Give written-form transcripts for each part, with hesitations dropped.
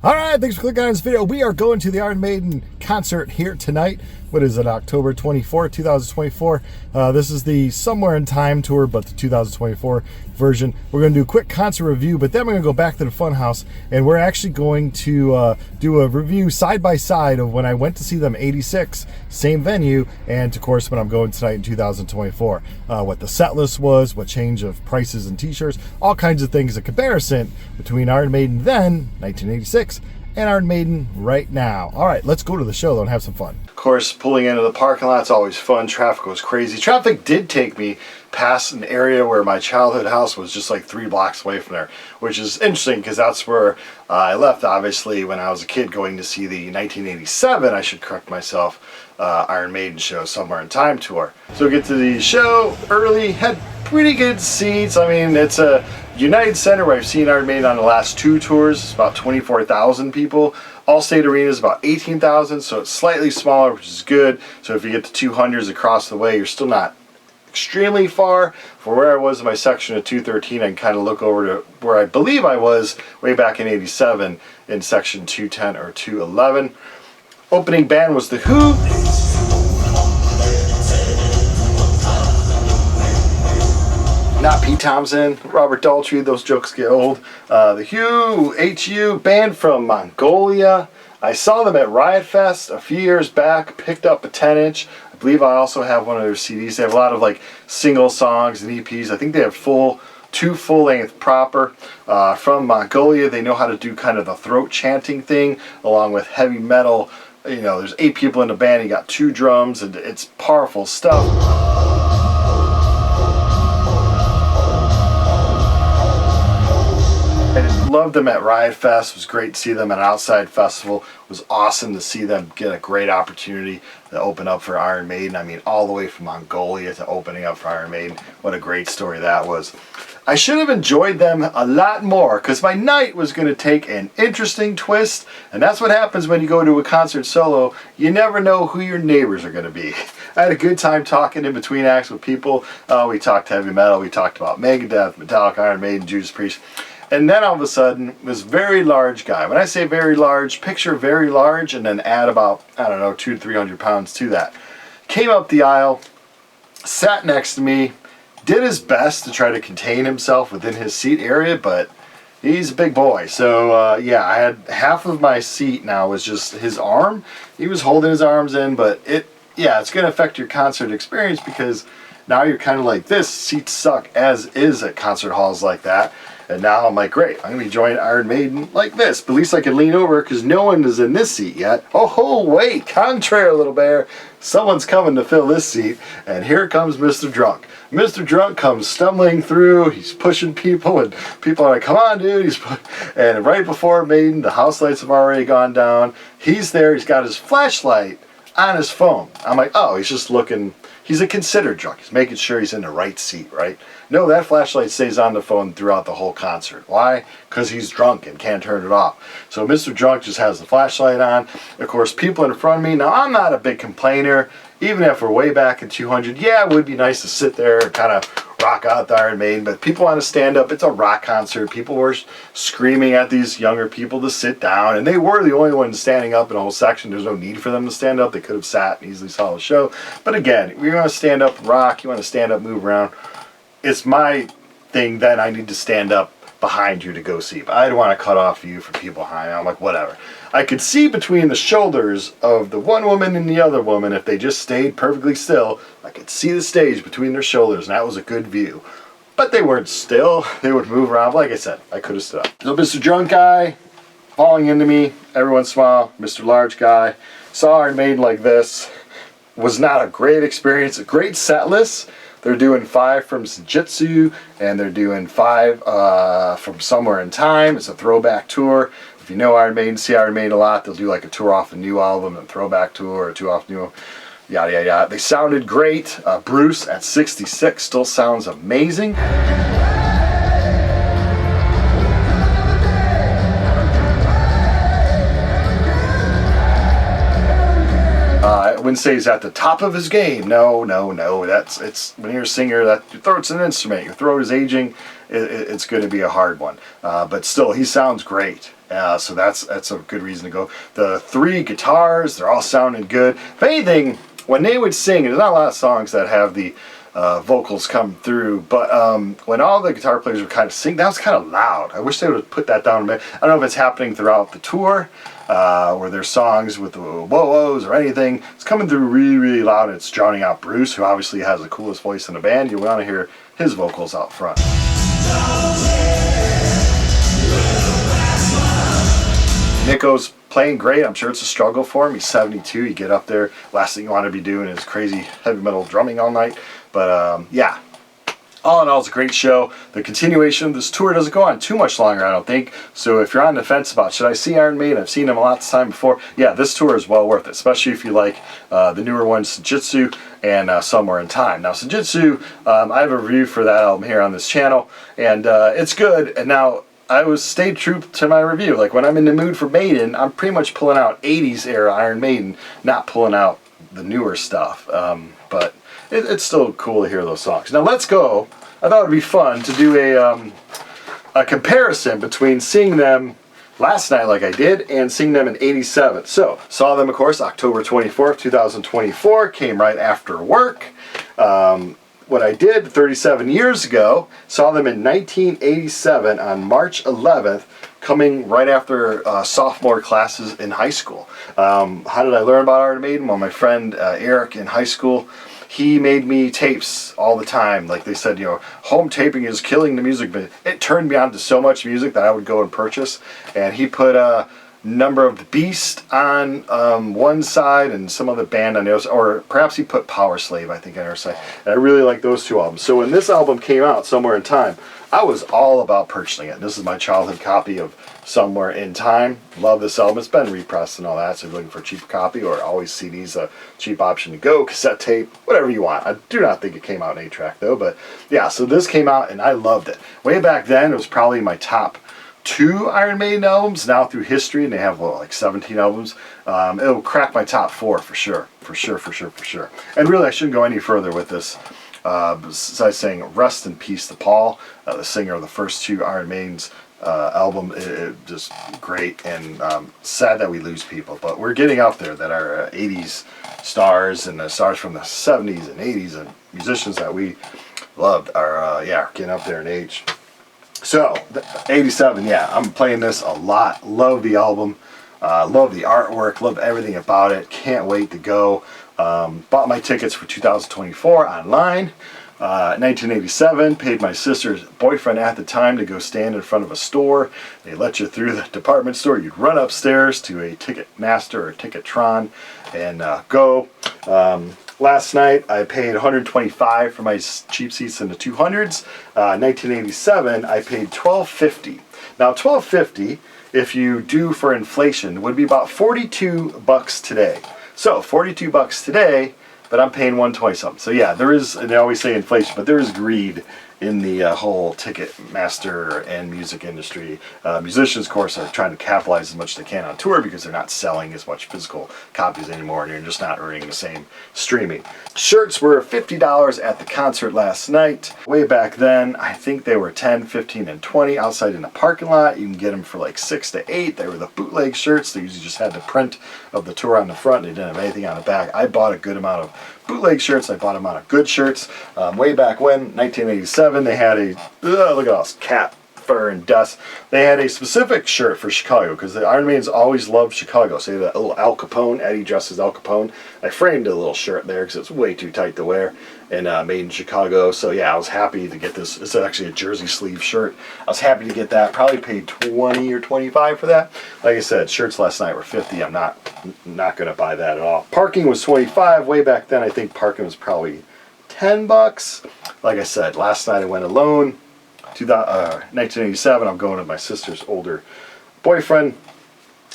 Alright, thanks for clicking on this video. We are going to the Iron Maiden concert here tonight. What is it, October 24th, 2024? This is the Somewhere in Time tour, but the 2024 version. We're going to do a quick concert review, but then we're going to go back to the Funhouse, and we're actually going to do a review side by side of when I went to see them 86, same venue, and of course when I'm going tonight in 2024. What the set list was, what change of prices and t-shirts, all kinds of things, a comparison between Iron Maiden then, 1986, and Iron Maiden right now. All right, let's go to the show though and have some fun. Of course, pulling into the parking lot's always fun. Traffic was crazy. Traffic did take me past an area where my childhood house was just like 3 blocks away from there, which is interesting because that's where I left, obviously, when I was a kid going to see the 1987, I should correct myself, Iron Maiden show, Somewhere in Time tour. So we get to the show early, had pretty good seats. I mean, it's a United Center where I've seen Iron Maiden on the last 2 tours. It's about 24,000 people. Allstate Arena is about 18,000, so it's slightly smaller, which is good. So if you get to 200s across the way, you're still not extremely far. For where I was in my section of 213, I can kind of look over to where I believe I was way back in 87 in section 210 or 211. Opening band was the Who. Not Pete Thompson, Robert Daltrey, those jokes get old. The Hugh Hu band from Mongolia. I saw them at Riot Fest a few years back, picked up a 10-inch. I believe I also have one of their CDs. They have a lot of like single songs and EPs. I think they have 2 full-length proper. From Mongolia, they know how to do kind of the throat chanting thing along with heavy metal. You know, there's 8 people in the band, you got 2 drums, and it's powerful stuff. I loved them at Riot Fest. It was great to see them at an outside festival. It was awesome to see them get a great opportunity to open up for Iron Maiden. I mean, all the way from Mongolia to opening up for Iron Maiden. What a great story that was. I should have enjoyed them a lot more because my night was going to take an interesting twist, and that's what happens when you go to a concert solo. You never know who your neighbors are going to be. I had a good time talking in between acts with people. We talked heavy metal. We talked about Megadeth, Metallica, Iron Maiden, Judas Priest. And then all of a sudden, this very large guy. When I say very large, picture very large and then add about, I don't know, 200 to 300 pounds to that. Came up the aisle, sat next to me, did his best to try to contain himself within his seat area, but he's a big boy. So, yeah, I had half of my seat now was just his arm. He was holding his arms in, but it's going to affect your concert experience because now you're kind of like this. Seats suck as is at concert halls like that. And now I'm like, great, I'm going to be joining Iron Maiden like this. But at least I can lean over because no one is in this seat yet. Oh, wait, contrary, little bear. Someone's coming to fill this seat. And here comes Mr. Drunk. Mr. Drunk comes stumbling through. He's pushing people, and people are like, come on, dude. And right before Maiden, the house lights have already gone down. He's there. He's got his flashlight on his phone. I'm like, oh, he's just looking. He's a considered drunk. He's making sure he's in the right seat, right? No, that flashlight stays on the phone throughout the whole concert. Why? Because he's drunk and can't turn it off. So Mr. Drunk just has the flashlight on. Of course, people in front of me. Now, I'm not a big complainer. Even if we're way back in 200, yeah, it would be nice to sit there and kind of rock out the Iron Maiden, but people want to stand up. It's a rock concert. People were screaming at these younger people to sit down, and they were the only ones standing up in the whole section. There's no need for them to stand up. They could have sat and easily saw the show. But again, you want to stand up, rock, you want to stand up, move around. It's my thing that I need to stand up behind you to go see. But I don't want to cut off view for people behind me. I'm like, whatever. I could see between the shoulders of the one woman and the other woman if they just stayed perfectly still. I could see the stage between their shoulders, and that was a good view. But they weren't still. They would move around. Like I said, I could have stood up. So Mr. Drunk guy falling into me every once in a while. Mr. Large guy saw Iron Maiden like this. Was not a great experience. A great set list. They're doing 5 from Senjutsu, and they're doing 5 from Somewhere in Time. It's a throwback tour. If you know Iron Maiden, see Iron Maiden a lot, they'll do like a tour off the new album, a throwback tour, or a tour off new, yada, yada, yada. They sounded great. Bruce at 66 still sounds amazing. I wouldn't say he's at the top of his game. No. It's when you're a singer, that your throat's an instrument. Your throat is aging. It's going to be a hard one. But still, he sounds great. So that's a good reason to go. The 3 guitars, they're all sounding good. If anything, when they would sing, there's not a lot of songs that have the vocals come through, but when all the guitar players were kind of singing, that was kind of loud. I wish they would have put that down a bit. I don't know if it's happening throughout the tour, where there's songs with the whoa-who's or anything. It's coming through really, really loud, and it's drowning out Bruce, who obviously has the coolest voice in the band. You want to hear his vocals out front. Nico's playing great. I'm sure it's a struggle for him. He's 72. You get up there, last thing you want to be doing is crazy heavy metal drumming all night. But yeah, all in all, it's a great show. The continuation of this tour doesn't go on too much longer, I don't think. So if you're on the fence about should I see Iron Maiden, I've seen them a lot of time before. Yeah, this tour is well worth it, especially if you like the newer ones, Sujitsu and Somewhere in Time. Now, Sujitsu, I have a review for that album here on this channel, and it's good. And now, I stayed true to my review. Like, when I'm in the mood for Maiden, I'm pretty much pulling out 80s era Iron Maiden, not pulling out the newer stuff. But it's still cool to hear those songs. Now let's go. I thought it would be fun to do a comparison between seeing them last night like I did and seeing them in 87. So, saw them, of course, October 24th, 2024. Came right after work. What I did 37 years ago, saw them in 1987 on March 11th, coming right after sophomore classes in high school. How did I learn about Iron Maiden? Well, my friend Eric in high school, he made me tapes all the time. Like they said, you know, home taping is killing the music, but it turned me on to so much music that I would go and purchase. And he put Number of the Beast on one side and some other band on the other, or perhaps he put Power Slave, I think, on our side. And I really like those 2 albums. So when this album came out, Somewhere in Time, I was all about purchasing it. This is my childhood copy of Somewhere in Time. Love this album. It's been repressed and all that, so if you're looking for a cheap copy, or always CDs, a cheap option to go, cassette tape, whatever you want. I do not think it came out in 8-track though, but yeah, so this came out and I loved it. Way back then, it was probably my top 2 Iron Maiden albums. Now through history, and they have like 17 albums, it'll crack my top 4 for sure. And really, I shouldn't go any further with this besides saying rest in peace to Paul, the singer of the first 2 Iron Maiden's album. It just great, and sad that we lose people, but we're getting out there that are 80s stars and the stars from the 70s and 80s and musicians that we loved are getting up there in age. So, 87, yeah, I'm playing this a lot. Love the album, love the artwork, love everything about it. Can't wait to go. Bought my tickets for 2024 online. 1987, paid my sister's boyfriend at the time to go stand in front of a store. They let you through the department store. You'd run upstairs to a Ticketmaster or Ticketron and go. Last night I paid $125 for my cheap seats in the 200s. 1987 I paid $12.50. Now $12.50, if you do for inflation, would be about $42 today. So $42 today, but I'm paying $120 something. So yeah, there is, and they always say inflation, but there is greed in the whole Ticketmaster and music industry. Musicians, of course, are trying to capitalize as much as they can on tour because they're not selling as much physical copies anymore, and you're just not earning the same streaming. Shirts were $50 at the concert last night. Way back then, I think they were 10, 15, and 20 outside in the parking lot. You can get them for like 6 to 8. They were the bootleg shirts. They usually just had the print of the tour on the front. They didn't have anything on the back. I bought a good amount of bootleg shirts. I bought them out of good shirts. Way back when, 1987, they had a, look at all this cat fur and dust. They had a specific shirt for Chicago because the Iron Maidens always loved Chicago. So they had a little Al Capone, Eddie dressed as Al Capone. I framed a little shirt there because it's way too tight to wear, and made in Chicago. So yeah, I was happy to get this. It's actually a jersey sleeve shirt. I was happy to get that. Probably paid 20 or 25 for that. Like I said, shirts last night were 50. I'm not going to buy that at all. Parking was 25. Way back then, I think parking was probably $10. Like I said, last night I went alone. 1987, I'm going with my sister's older boyfriend.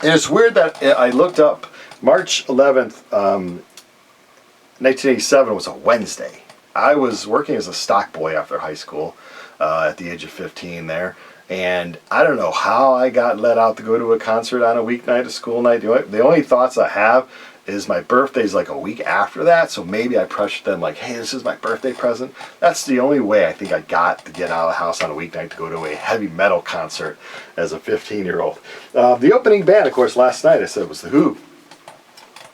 And it's weird that I looked up March 11th, 1987 was a Wednesday. I was working as a stock boy after high school at the age of 15 there. And I don't know how I got let out to go to a concert on a weeknight, a school night. The only thoughts I have is my birthday's like a week after that, so maybe I pressured them like, hey, this is my birthday present. That's the only way I think I got to get out of the house on a weeknight to go to a heavy metal concert as a 15-year-old. The opening band, of course, last night I said was the Who.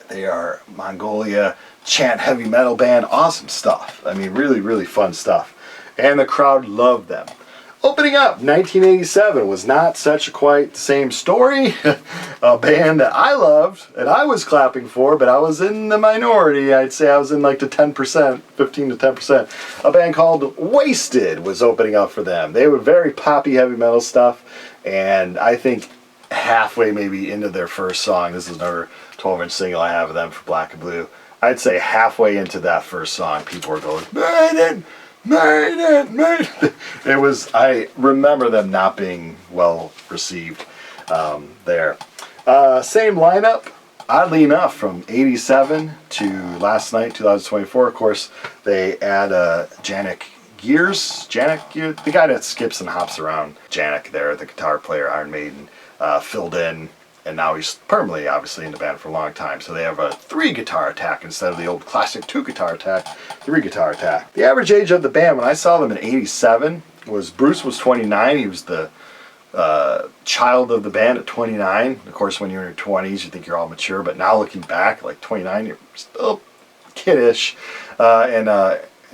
They are Mongolia chant heavy metal band. Awesome stuff. I mean, really, really fun stuff. And the crowd loved them. Opening up, 1987 was not such quite the same story. A band that I loved and I was clapping for, but I was in the minority. I'd say I was in like the 10%, 15 to 10%. A band called Wasted was opening up for them. They were very poppy heavy metal stuff, and I think halfway maybe into their first song, this is another 12-inch single I have of them for Black and Blue, I'd say halfway into that first song, people were going, "Maiden! Maiden! Maiden!" It was, I remember them not being well received there. Same lineup, oddly enough, from 87 to last night, 2024. Of course, they add Janek Gears, the guy that skips and hops around. Janek there, the guitar player, Iron Maiden, filled in. And now he's permanently, obviously, in the band for a long time. So they have a 3-guitar attack instead of the old classic 2-guitar attack, 3-guitar attack. The average age of the band, when I saw them in 87, was Bruce was 29. He was the child of the band at 29. Of course, when you're in your 20s, you think you're all mature. But now looking back, like 29, you're still kiddish.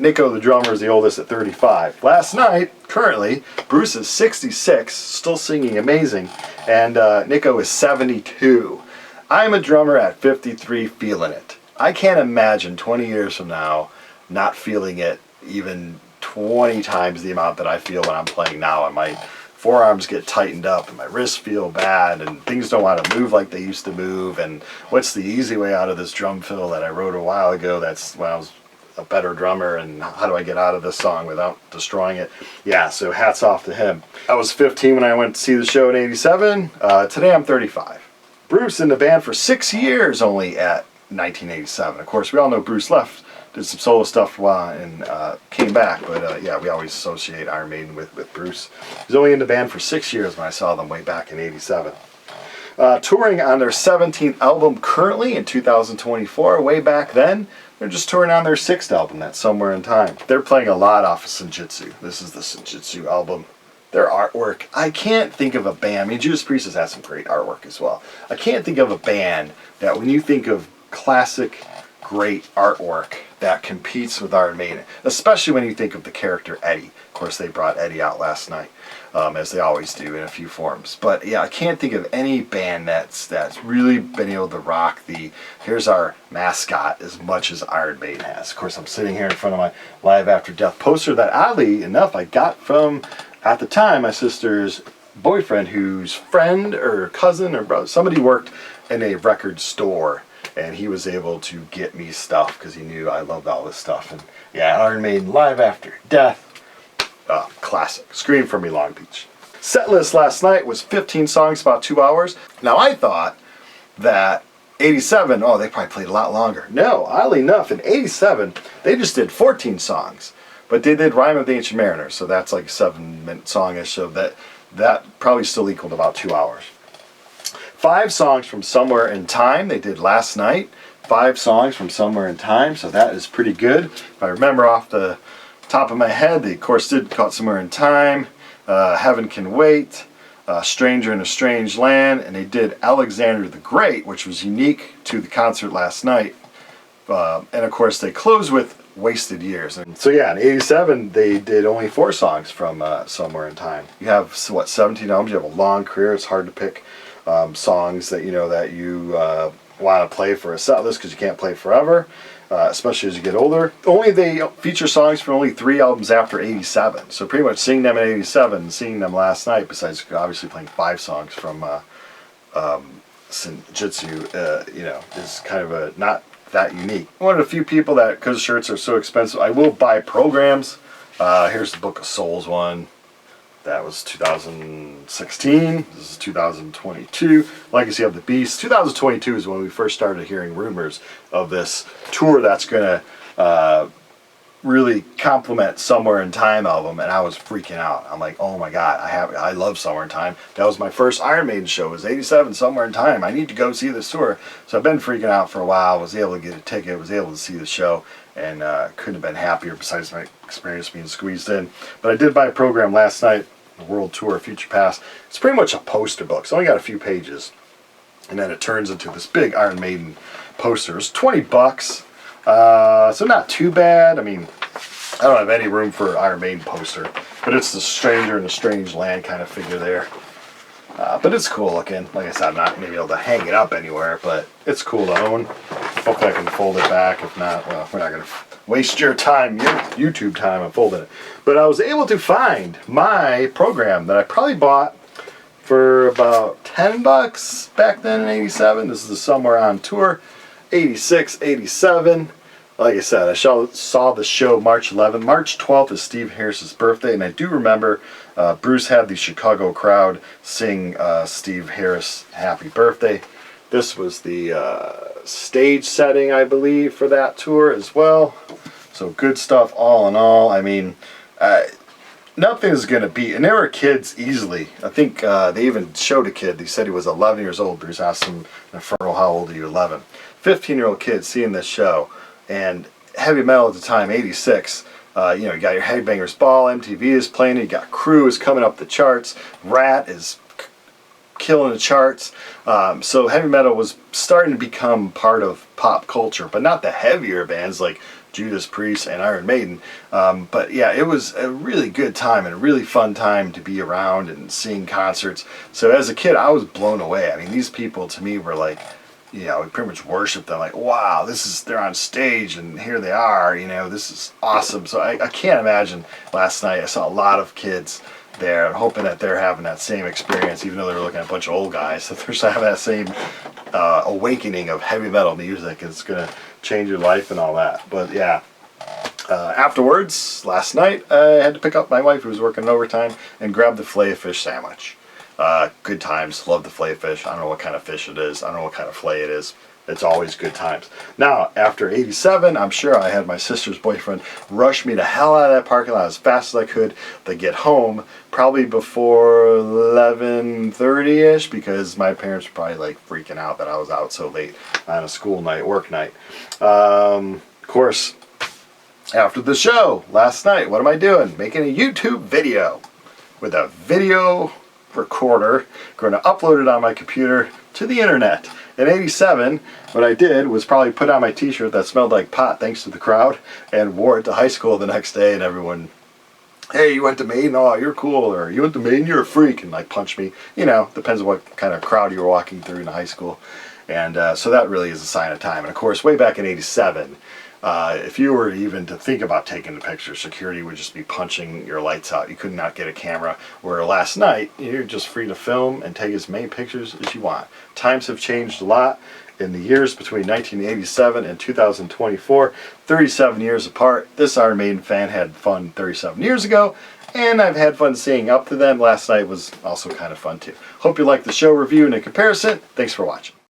Nico, the drummer, is the oldest at 35. Last night, currently, Bruce is 66, still singing amazing, and Nico is 72. I'm a drummer at 53 feeling it. I can't imagine 20 years from now not feeling it even 20 times the amount that I feel when I'm playing now. And my forearms get tightened up and my wrists feel bad and things don't want to move like they used to move. And what's the easy way out of this drum fill that I wrote a while ago? That's when I was a better drummer, and how do I get out of this song without destroying it? Yeah, so hats off to him. I was 15 when I went to see the show in 87. Today I'm 35. Bruce in the band for 6 years only at 1987. Of course, we all know Bruce left, did some solo stuff for a while, and came back. But yeah, we always associate Iron Maiden with Bruce. He was only in the band for 6 years when I saw them way back in 87. Touring on their 17th album currently in 2024. Way back then, they're just touring on their 6th album, that's Somewhere in Time. They're playing a lot off of Senjutsu. This is the Senjutsu album. Their artwork, I can't think of a band. I mean, Judas Priest has had some great artwork as well. I can't think of a band that when you think of classic, great artwork that competes with Iron Maiden, especially when you think of the character Eddie. Of course, they brought Eddie out last night, as they always do in a few forms. But yeah, I can't think of any band that's really been able to rock the here's our mascot as much as Iron Maiden has. Of course, I'm sitting here in front of my Live After Death poster that, oddly enough, I got from, at the time, my sister's boyfriend, whose friend or cousin or brother, somebody worked in a record store, and he was able to get me stuff because he knew I loved all this stuff. And yeah, Iron Maiden, Live After Death, classic. Scream for Me, Long Beach. Setlist last night was 15 songs, about 2 hours. Now I thought that 87, oh, they probably played a lot longer. No, oddly enough, in 87, they just did 14 songs. But they did Rhyme of the Ancient Mariner, so that's like a 7-minute song-ish, so that probably still equaled about 2 hours. 5 songs from Somewhere in Time they did last night. 5 songs from Somewhere in Time, so that is pretty good. If I remember off the top of my head, they of course did call it Somewhere in Time, Heaven Can Wait, Stranger in a Strange Land, and they did Alexander the Great, which was unique to the concert last night. And of course they closed with Wasted Years. And so yeah, in 87 they did only 4 songs from Somewhere in Time. You have, what, 17 albums, you have a long career, it's hard to pick songs that you want to play for a set list because you can't play forever. Especially as you get older. Only they feature songs from only 3 albums after 87. So pretty much seeing them in 87 and seeing them last night, besides obviously playing 5 songs from Senjutsu, is kind of not that unique. One of the few people that, because shirts are so expensive, I will buy programs. Here's the Book of Souls one. That was 2016. This is 2022. Legacy of the Beast. 2022 is when we first started hearing rumors of this tour that's going to really compliment Somewhere in Time album, and I was freaking out. I'm like, oh my god, I love Somewhere in Time. That was my first Iron Maiden show. It was '87, Somewhere in Time. I need to go see this tour. So I've been freaking out for a while. Was able to get a ticket. Was able to see the show, and couldn't have been happier. Besides my experience being squeezed in, but I did buy a program last night, the World Tour Future Pass. It's pretty much a poster book. It's only got a few pages, and then it turns into this big Iron Maiden poster. It's $20. So not too bad. I mean, I don't have any room for an Iron Maiden poster, but it's the Stranger in a Strange Land kind of figure there. But it's cool looking. Like I said, I'm not going to be able to hang it up anywhere, but it's cool to own. Hopefully I can fold it back. If not, well, we're not going to waste your time, your YouTube time on folding it. But I was able to find my program that I probably bought for about $10 back then in '87. This is the Somewhere on Tour, '86, '87. Like I said, I saw the show March 11th. March 12th is Steve Harris's birthday, and I do remember Bruce had the Chicago crowd sing Steve Harris happy birthday. This was the stage setting, I believe, for that tour as well. So good stuff all in all. I mean, nothing is going to beat, and there were kids easily. I think they even showed a kid. They said he was 11 years old. Bruce asked him, Inferno, how old are you? 11. 15-year-old kid seeing this show. And heavy metal at the time, '86, you know, you got your Headbangers Ball, MTV is playing, you got Crew is coming up the charts, Rat is killing the charts. So heavy metal was starting to become part of pop culture, but not the heavier bands like Judas Priest and Iron Maiden. But yeah, it was a really good time and a really fun time to be around and seeing concerts. So as a kid, I was blown away. I mean, these people to me were like, you know, we pretty much worship them, like, wow, they're on stage and here they are, you know, this is awesome. So I can't imagine. Last night I saw a lot of kids there, hoping that they're having that same experience, even though they were looking at a bunch of old guys, that they're having that same awakening of heavy metal music. It's going to change your life and all that. But yeah, afterwards, last night, I had to pick up my wife who was working overtime and grab the filet-o-fish sandwich. Good times. Love the filet fish. I don't know what kind of fish it is. I don't know what kind of filet it is. It's always good times. Now, after '87, I'm sure I had my sister's boyfriend rush me the hell out of that parking lot as fast as I could to get home, probably before 11:30ish, because my parents were probably like freaking out that I was out so late on a school night, work night. Of course, after the show last night, what am I doing? Making a YouTube video with a video recorder, going to upload it on my computer to the internet. In '87, what I did was probably put on my t-shirt that smelled like pot thanks to the crowd and wore it to high school the next day, and everyone, hey, you went to Maiden? Oh, you're cool. Or you went to Maiden? You're a freak, and like punch me. You know, depends on what kind of crowd you were walking through in high school. And so that really is a sign of time. And of course, way back in '87, if you were even to think about taking the picture, security would just be punching your lights out. You could not get a camera. Where last night, you're just free to film and take as many pictures as you want. Times have changed a lot in the years between 1987 and 2024. 37 years apart. This Iron Maiden fan had fun 37 years ago, and I've had fun seeing up to them. Last night was also kind of fun too. Hope you liked the show review and a comparison. Thanks for watching.